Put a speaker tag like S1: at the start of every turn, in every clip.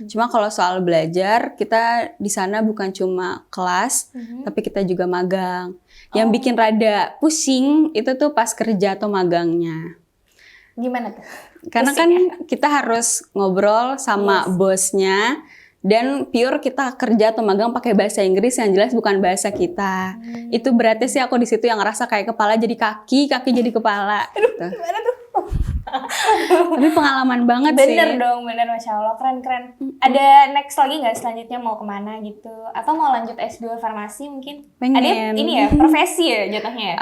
S1: Cuma kalau soal belajar, kita di sana bukan cuma kelas, tapi kita juga magang. Yang bikin rada pusing itu tuh pas kerja atau magangnya.
S2: Gimana tuh?
S1: Karena
S2: Pusing
S1: kan kita harus ngobrol sama bosnya, dan pure kita kerja atau magang pakai bahasa Inggris yang jelas bukan bahasa kita. Itu berarti sih aku di situ yang ngerasa kayak kepala jadi kaki, kaki jadi kepala.
S2: Aduh,
S1: gitu.
S2: gimana tuh?
S1: Tapi pengalaman banget
S2: Bener
S1: sih.
S2: dong, bener, Masya Allah, keren. Ada next lagi nggak selanjutnya mau kemana gitu? Atau mau lanjut S2 farmasi mungkin?
S1: Pengen.
S2: Ada ini ya, profesi ya jatuhnya ya?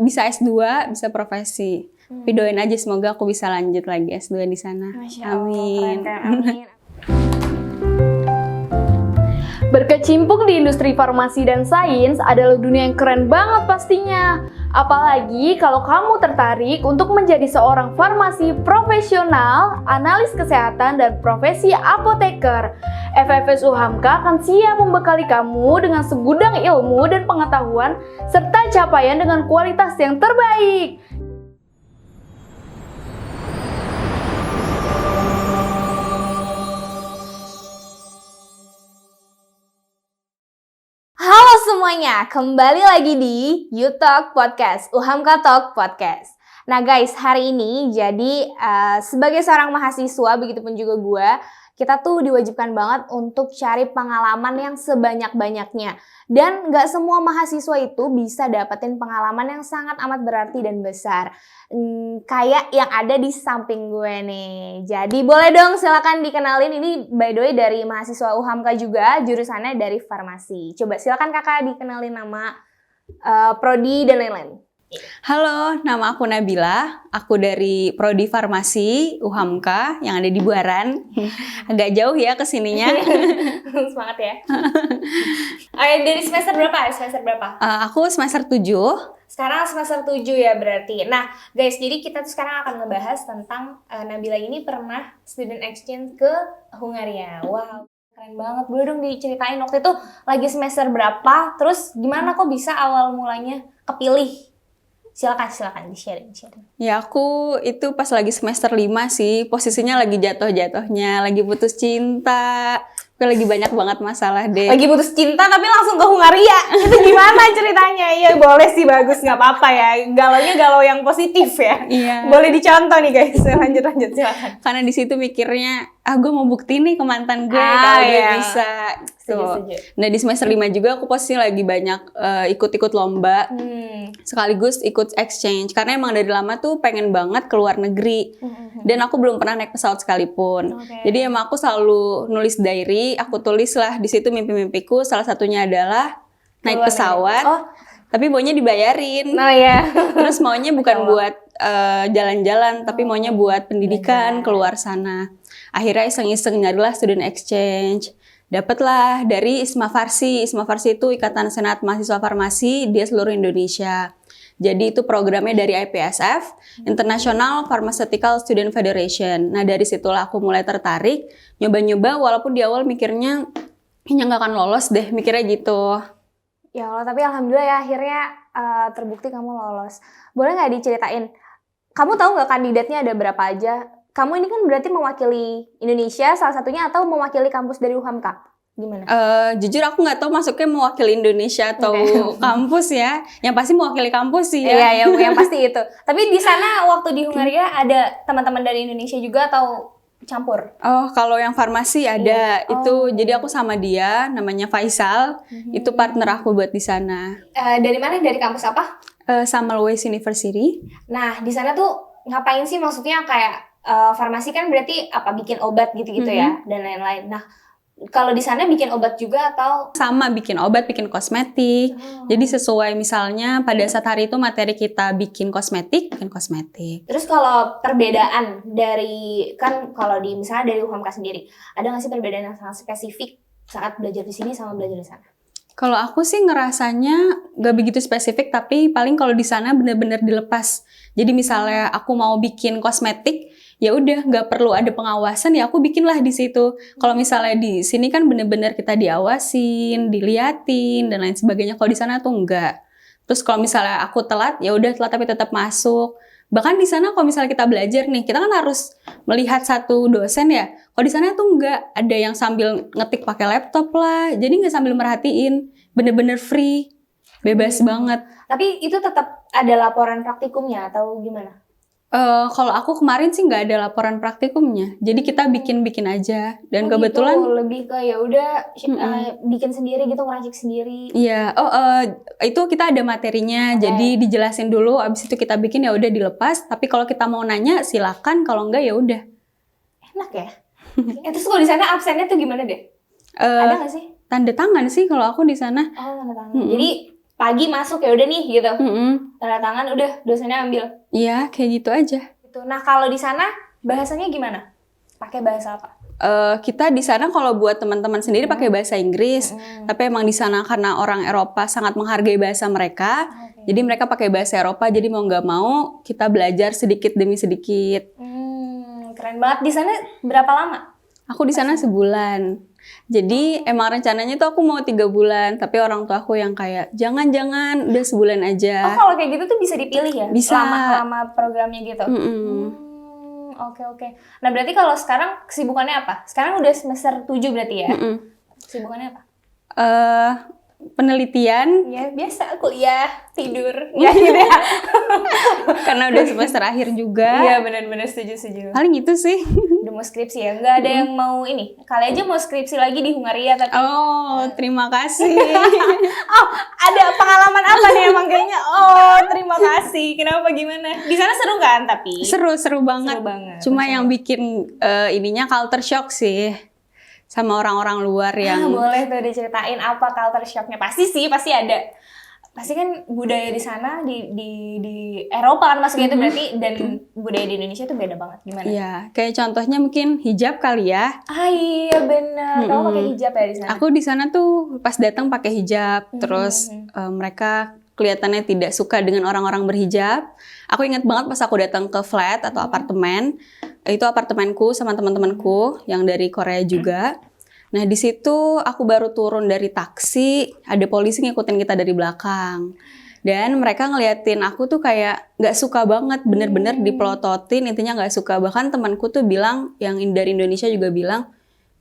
S1: Bisa S2, bisa profesi. Tapi doain aja semoga aku bisa lanjut lagi S2 di sana.
S2: Masya Allah,
S1: Amin.
S2: keren, amin.
S3: Berkecimpung di industri farmasi dan sains adalah dunia yang keren banget pastinya. Apalagi kalau kamu tertarik untuk menjadi seorang farmasi profesional, analis kesehatan, dan profesi apoteker. FFS UHAMKA akan siap membekali kamu dengan segudang ilmu dan pengetahuan serta capaian dengan kualitas yang terbaik.
S2: Halo semuanya, kembali lagi di YouTalk Podcast, UHAMKA Talk Podcast. Nah guys, hari ini jadi sebagai seorang mahasiswa, begitupun juga gue, kita tuh diwajibkan banget untuk cari pengalaman yang sebanyak-banyaknya. Dan gak semua mahasiswa itu bisa dapetin pengalaman yang sangat amat berarti dan besar. Kayak yang ada di samping gue nih. Jadi boleh dong silakan dikenalin, ini by the way dari mahasiswa UHAMKA juga, jurusannya dari farmasi. Coba silakan kakak dikenalin nama, prodi dan lain-lain.
S1: Halo, nama aku Nabila. Aku dari Prodi Farmasi UHAMKA yang ada di Buaran. Agak jauh ya kesininya.
S2: Semangat ya. Dari semester berapa?
S1: Aku semester 7.
S2: Sekarang semester 7 ya berarti. Nah guys, jadi kita tuh sekarang akan ngebahas tentang Nabila ini pernah student exchange ke Hungaria. Wow, keren banget. Boleh dong diceritain waktu itu lagi semester berapa? Terus gimana kok bisa awal mulanya kepilih? Silakan di-sharing.
S1: Ya aku itu pas lagi semester 5 sih, posisinya lagi jatuh-jatuhnya, lagi putus cinta. Aku lagi banyak banget masalah deh.
S2: Lagi putus cinta tapi langsung ke Hungaria. Itu gimana ceritanya? Ya boleh sih, bagus, nggak apa-apa ya. Galaunya galau yang positif ya.
S1: Iya.
S2: Boleh dicontoh nih guys. Lanjut silakan.
S1: Karena di situ mikirnya, gue mau bukti nih ke mantan gue
S2: Ah,
S1: kalau dia
S2: iya.
S1: bisa.
S2: Setuju.
S1: Nah di semester 5 juga aku posisi lagi banyak ikut-ikut lomba. Sekaligus ikut exchange. Karena emang dari lama tuh pengen banget ke luar negeri. Dan aku belum pernah naik pesawat sekalipun.
S2: Okay.
S1: Jadi emang aku selalu nulis diary. Aku tulis lah di situ mimpi-mimpiku. Salah satunya adalah naik
S2: Keluar
S1: pesawat.
S2: negeri. Oh.
S1: Tapi maunya dibayarin.
S2: Oh ya.
S1: Terus maunya bukan buat jalan-jalan, tapi maunya buat pendidikan keluar sana. Akhirnya iseng-iseng nyarilah student exchange. Dapatlah dari ISMA Farsi. ISMA Farsi itu Ikatan Senat Mahasiswa Farmasi di seluruh Indonesia. Jadi itu programnya dari IPSF, International Pharmaceutical Student Federation. Nah dari situlah aku mulai tertarik, nyoba-nyoba walaupun di awal mikirnya kayaknya nggak akan lolos deh, mikirnya gitu.
S2: Ya Allah, tapi alhamdulillah ya akhirnya terbukti kamu lolos. Boleh nggak diceritain, kamu tahu nggak kandidatnya ada berapa aja? Kamu ini kan berarti mewakili Indonesia salah satunya atau mewakili kampus dari UHAMKA? Gimana?
S1: Jujur aku nggak tahu masuknya mewakili Indonesia atau kampus ya. Yang pasti mewakili kampus sih ya.
S2: Iya, yang pasti itu. Tapi di sana waktu di Hungaria ada teman-teman dari Indonesia juga atau campur?
S1: Oh, kalau yang farmasi ada. Itu jadi aku sama dia, namanya Faisal. Itu partner aku buat di sana.
S2: Dari mana? Dari kampus apa?
S1: Semmelweis University.
S2: Nah, di sana tuh ngapain sih? Maksudnya kayak farmasi kan berarti apa, bikin obat gitu-gitu ya dan lain-lain. Nah, kalau di sana bikin obat juga atau?
S1: Sama, bikin obat, bikin kosmetik. Jadi sesuai misalnya pada saat hari itu materi kita bikin kosmetik.
S2: Terus kalau perbedaan dari, kan kalau di misalnya dari UHAMKA sendiri, ada nggak sih perbedaan yang sangat spesifik saat belajar di sini sama belajar di sana?
S1: Kalau aku sih ngerasanya gak begitu spesifik, tapi paling kalau di sana bener-bener dilepas. Jadi misalnya aku mau bikin kosmetik, ya udah nggak perlu ada pengawasan, ya aku bikinlah di situ. Kalau misalnya di sini kan bener-bener kita diawasin, diliatin dan lain sebagainya. Kalau di sana tuh enggak. Terus kalau misalnya aku telat, ya udah telat tapi tetap masuk. Bahkan di sana kalau misalnya kita belajar nih, kita kan harus melihat satu dosen ya. Kalau di sana tuh nggak ada yang sambil ngetik pakai laptop lah. Jadi nggak sambil merhatiin, bener-bener free, bebas banget.
S2: Tapi itu tetap ada laporan praktikumnya atau gimana?
S1: Kalau aku kemarin sih nggak ada laporan praktikumnya, jadi kita bikin aja. Dan kebetulan
S2: gitu, lebih ke ya udah bikin sendiri gitu, ngeracik sendiri.
S1: iya, itu kita ada materinya, jadi dijelasin dulu. Abis itu kita bikin, ya udah dilepas. Tapi kalau kita mau nanya silakan, kalau enggak ya udah.
S2: Enak ya. Terus kalau di sana absennya tuh gimana deh? Ada nggak sih?
S1: Tanda tangan sih kalau aku di sana.
S2: Oh, tanda tangan. Jadi pagi masuk ya udah nih gitu. Tanda tangan udah dosennya ambil.
S1: Iya, kayak gitu aja.
S2: Gitu. Nah, kalau di sana bahasanya gimana? Pakai bahasa apa?
S1: Kita di sana kalau buat teman-teman sendiri pakai bahasa Inggris. Tapi emang di sana karena orang Eropa sangat menghargai bahasa mereka, jadi mereka pakai bahasa Eropa. Jadi mau nggak mau kita belajar sedikit demi sedikit.
S2: Keren banget. Di sana berapa lama?
S1: Aku di sana sebulan. Jadi emang rencananya tuh aku mau 3 bulan, tapi orang tua aku yang kayak jangan udah sebulan aja.
S2: Oh, kalau kayak gitu tuh bisa dipilih ya?
S1: Bisa.
S2: Lama programnya gitu. Oke. Nah, berarti kalau sekarang kesibukannya apa? Sekarang udah semester 7 berarti ya? Kesibukannya apa?
S1: Penelitian.
S2: Ya, biasa kuliah, tidur. Ya gitu ya.
S1: Karena udah semester akhir juga.
S2: Iya, benar-benar setuju.
S1: Paling itu sih.
S2: Udah mau skripsi ya? Nggak ada yang mau ini? Kali aja mau skripsi lagi di Hungaria tapi...
S1: Oh, terima kasih.
S2: Oh, ada pengalaman apa nih emang kayaknya? Oh, terima kasih. Kenapa, gimana? Di sana seru kan tapi?
S1: Seru banget. Cuma yang bikin ininya culture shock sih. Sama orang-orang luar yang...
S2: boleh tuh diceritain apa culture shocknya? Pasti ada. Pasti kan budaya di sana, di Eropa kan maksudnya itu berarti, dan budaya di Indonesia itu beda banget. Gimana?
S1: Iya, kayak contohnya mungkin hijab kali ya.
S2: Iya benar. Kamu pakai hijab ya di sana?
S1: Aku di sana tuh pas datang pakai hijab, terus mereka kelihatannya tidak suka dengan orang-orang berhijab. Aku ingat banget pas aku datang ke flat atau apartemen, itu apartemenku sama teman-temanku yang dari Korea juga. Nah di situ aku baru turun dari taksi, ada polisi ngikutin kita dari belakang. Dan mereka ngeliatin aku tuh kayak gak suka banget, bener-bener dipelototin, intinya gak suka. Bahkan temanku tuh bilang, yang dari Indonesia juga bilang,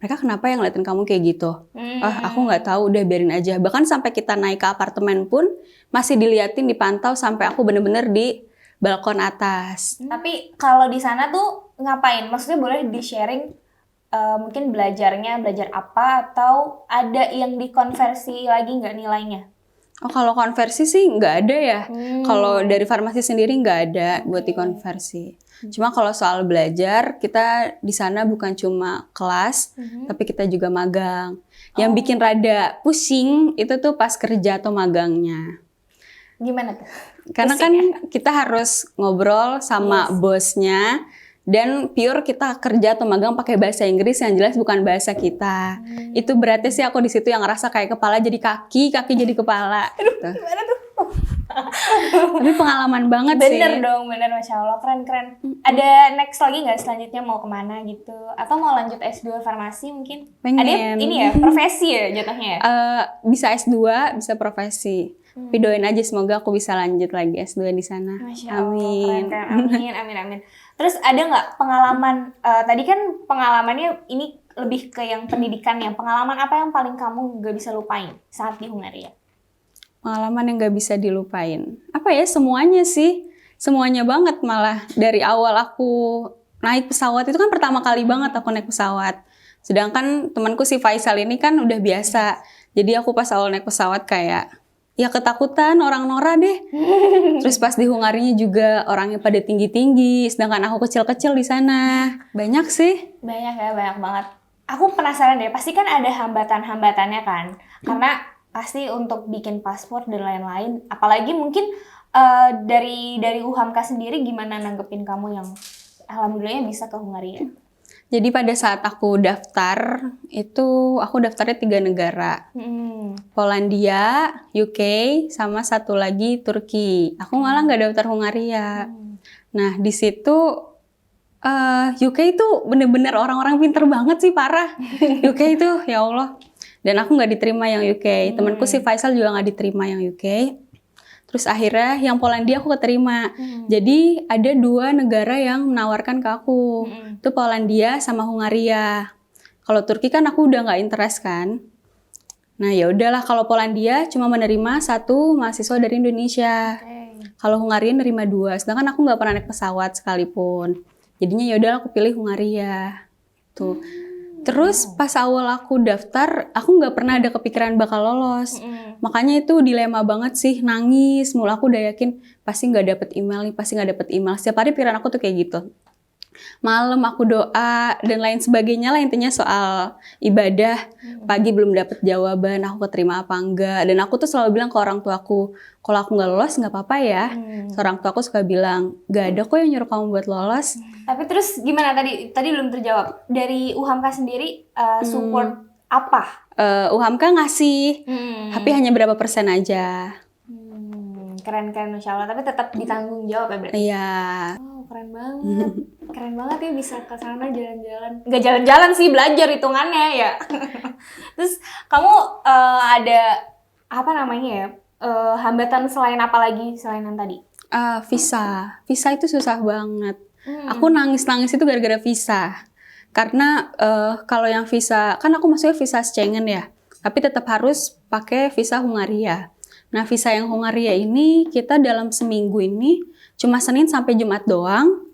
S1: mereka kenapa yang ngeliatin kamu kayak gitu? Aku gak tahu, udah biarin aja. Bahkan sampai kita naik ke apartemen pun, masih diliatin, dipantau sampai aku bener-bener di balkon atas.
S2: Tapi kalau di sana tuh ngapain? Maksudnya boleh di-sharing mungkin belajar apa, atau ada yang dikonversi lagi nggak nilainya?
S1: Oh, kalau konversi sih nggak ada ya. Kalau dari farmasi sendiri nggak ada buat dikonversi. Cuma kalau soal belajar, kita di sana bukan cuma kelas, tapi kita juga magang. Yang bikin rada pusing itu tuh pas kerja atau magangnya.
S2: Gimana tuh?
S1: Karena kan kita harus ngobrol sama bosnya, dan pure kita kerja atau magang pakai bahasa Inggris yang jelas bukan bahasa kita. Itu berarti sih aku di situ yang ngerasa kayak kepala jadi kaki jadi kepala.
S2: Aduh, gimana tuh?
S1: Tapi pengalaman banget sih.
S2: Bener dong, Masya Allah, keren. Ada next lagi nggak selanjutnya mau kemana gitu? Atau mau lanjut S2 farmasi mungkin?
S1: Pengen.
S2: Ada ini ya, profesi ya jatuhnya ya?
S1: Bisa S2, bisa profesi. Tapi doain aja semoga aku bisa lanjut lagi S2 di sana.
S2: Masya Allah, keren. Amin. Terus ada nggak pengalaman, tadi kan pengalamannya ini lebih ke yang pendidikannya. Pengalaman apa yang paling kamu nggak bisa lupain saat di Hungaria?
S1: Pengalaman yang gak bisa dilupain. Apa ya, semuanya sih. Semuanya banget malah. Dari awal aku naik pesawat, itu kan pertama kali banget aku naik pesawat. Sedangkan temanku si Faisal ini kan udah biasa. Jadi aku pas awal naik pesawat kayak, ya ketakutan, orang Nora deh. Terus pas di Hungarinya juga orangnya pada tinggi-tinggi, sedangkan aku kecil-kecil di sana. Banyak sih.
S2: Banyak banget. Aku penasaran deh, pasti kan ada hambatan-hambatannya kan? Karena pasti untuk bikin paspor dan lain-lain, apalagi mungkin dari UHAMKA sendiri gimana nanggepin kamu yang alhamdulillahnya bisa ke Hungaria?
S1: Jadi pada saat aku daftar, itu aku daftarnya 3 negara. Polandia, UK, sama satu lagi Turki. Aku malah nggak daftar Hungaria. Nah di situ UK itu bener-bener orang-orang pinter banget sih, parah. UK itu ya Allah. Dan aku nggak diterima yang UK. Temanku si Faisal juga nggak diterima yang UK. Terus akhirnya yang Polandia aku keterima. Jadi ada 2 negara yang menawarkan ke aku. Itu Polandia sama Hungaria. Kalau Turki kan aku udah nggak interest kan. Nah ya udahlah, kalau Polandia cuma menerima 1 mahasiswa dari Indonesia. Kalau Hungaria nerima 2. Sedangkan aku nggak pernah naik pesawat sekalipun. Jadinya ya udahlah aku pilih Hungaria. Tuh. Terus pas awal aku daftar, aku nggak pernah ada kepikiran bakal lolos. Makanya itu dilema banget sih, nangis. Mula aku udah yakin pasti nggak dapet email nih, pasti nggak dapet email. Setiap hari pikiran aku tuh kayak gitu. Malam aku doa dan lain sebagainya lah, intinya soal ibadah. Pagi belum dapet jawaban, aku keterima apa enggak. Dan aku tuh selalu bilang ke orang tuaku, kalau aku nggak lolos nggak apa-apa ya. Seorang tuaku suka bilang, gak ada kok yang nyuruh kamu buat lolos.
S2: Tapi terus gimana tadi belum terjawab. Dari UHAMKA sendiri support apa?
S1: UHAMKA ngasih, tapi hanya berapa persen aja.
S2: Keren-keren Masya Allah, tapi tetap ditanggung jawab ya berarti?
S1: Iya.
S2: Oh, keren banget. Keren banget ya bisa ke sana jalan-jalan. Nggak jalan-jalan sih, belajar hitungannya ya. Terus kamu ada apa namanya ya? Hambatan selain apa lagi selain yang tadi?
S1: Visa itu susah banget. Aku nangis-nangis itu gara-gara visa. Karena kalau yang visa, kan aku maksudnya visa Schengen ya, tapi tetap harus pakai visa Hungaria. Nah, visa yang Hungaria ini kita dalam seminggu ini cuma Senin sampai Jumat doang,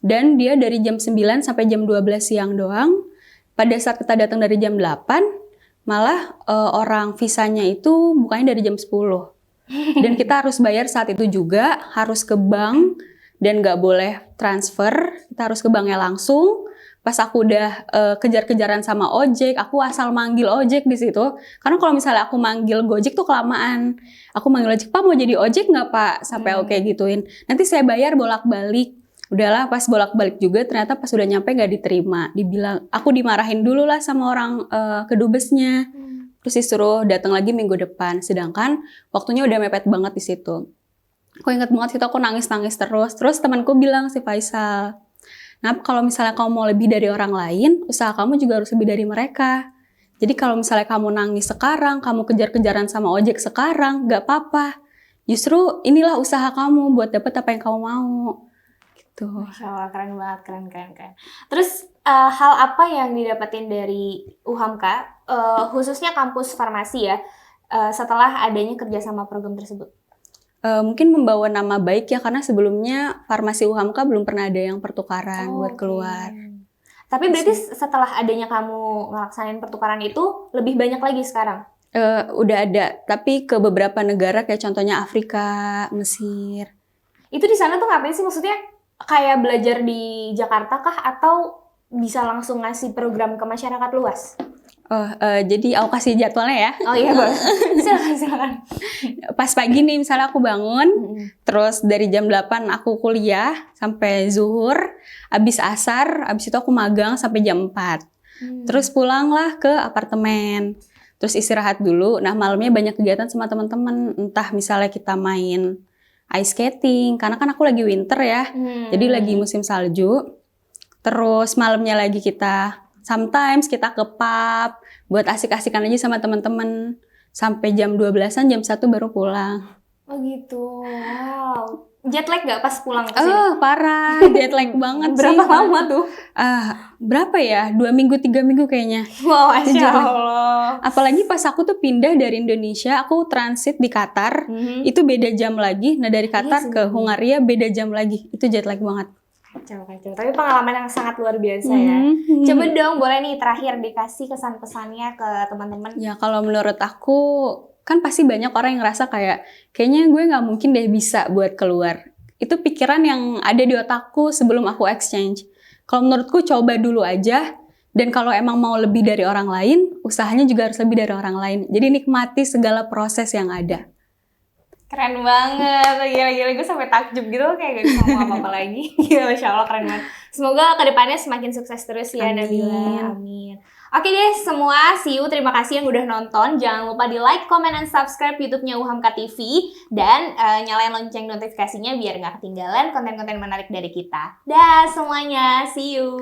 S1: dan dia dari jam 9 sampai jam 12 siang doang. Pada saat kita datang dari jam 8, malah orang visanya itu bukanya dari jam 10. Dan kita harus bayar saat itu juga, harus ke bank, dan nggak boleh transfer, kita harus ke banknya langsung. Pas aku udah kejar-kejaran sama ojek, aku asal manggil ojek di situ. Karena kalau misalnya aku manggil Gojek tuh kelamaan. Aku manggil ojek, Pak mau jadi ojek nggak Pak? Sampai aku kayak gituin. Nanti saya bayar bolak-balik. Udahlah, pas bolak-balik juga ternyata pas udah nyampe nggak diterima. Dibilang, aku dimarahin dulu lah sama orang kedubesnya. Terus disuruh datang lagi minggu depan. Sedangkan waktunya udah mepet banget di situ. Aku inget banget situ aku nangis-nangis terus. Terus temanku bilang si Faisal, nah, kalau misalnya kamu mau lebih dari orang lain, usaha kamu juga harus lebih dari mereka. Jadi kalau misalnya kamu nangis sekarang, kamu kejar-kejaran sama ojek sekarang, gak apa-apa. Justru inilah usaha kamu buat dapet apa yang kamu mau. Gitu.
S2: Masya Allah, keren banget, keren. Terus hal apa yang didapetin dari UHAMKA, khususnya kampus farmasi ya, setelah adanya kerjasama program tersebut?
S1: Mungkin membawa nama baik ya, karena sebelumnya farmasi UHAMKA belum pernah ada yang pertukaran buat keluar.
S2: Tapi berarti setelah adanya kamu ngelaksanain pertukaran itu, lebih banyak lagi sekarang?
S1: Udah ada, tapi ke beberapa negara kayak contohnya Afrika, Mesir.
S2: Itu di sana tuh ngapain sih? Maksudnya kayak belajar di Jakarta kah? Atau bisa langsung ngasih program ke masyarakat luas?
S1: Jadi aku kasih jadwalnya ya.
S2: Oh iya, boleh. Silakan.
S1: Pas pagi nih misalnya aku bangun, terus dari jam 8 aku kuliah sampai zuhur, abis asar, abis itu aku magang sampai jam 4. Terus pulanglah ke apartemen. Terus istirahat dulu. Nah, malamnya banyak kegiatan sama teman-teman. Entah misalnya kita main ice skating, karena kan aku lagi winter ya. Jadi lagi musim salju. Terus malamnya lagi sometimes kita ke pub buat asik-asikan aja sama teman-teman sampai jam 12-an, jam 1 baru pulang.
S2: Oh gitu. Wow. Jet lag gak pas pulang ke sini?
S1: Parah, jet lag banget sih.
S2: Berapa lama tuh?
S1: Berapa ya? 2 minggu, 3 minggu kayaknya.
S2: Wow, Masya Allah.
S1: Apalagi pas aku tuh pindah dari Indonesia, aku transit di Qatar, itu beda jam lagi. Nah dari Qatar ke Hungaria beda jam lagi. Itu jet lag banget.
S2: Kacau. Tapi pengalaman yang sangat luar biasa ya. Coba dong, boleh nih terakhir dikasih kesan-pesannya ke teman-teman.
S1: Ya kalau menurut aku, kan pasti banyak orang yang ngerasa kayaknya gue nggak mungkin deh bisa buat keluar. Itu pikiran yang ada di otakku sebelum aku exchange. Kalau menurutku coba dulu aja. Dan kalau emang mau lebih dari orang lain, usahanya juga harus lebih dari orang lain. Jadi nikmati segala proses yang ada.
S2: Keren banget, gila-gila gue sampai takjub gitu kayak gak bisa ngomong apa-apa lagi. Gila, Masya Allah keren banget. Semoga kedepannya semakin sukses terus ya Nabila, amin. Oke deh semua, see you, terima kasih yang udah nonton. Jangan lupa di like, comment, dan subscribe YouTube-nya UHAMKA TV. Dan nyalain lonceng notifikasinya biar gak ketinggalan konten-konten menarik dari kita. Dah semuanya, see you.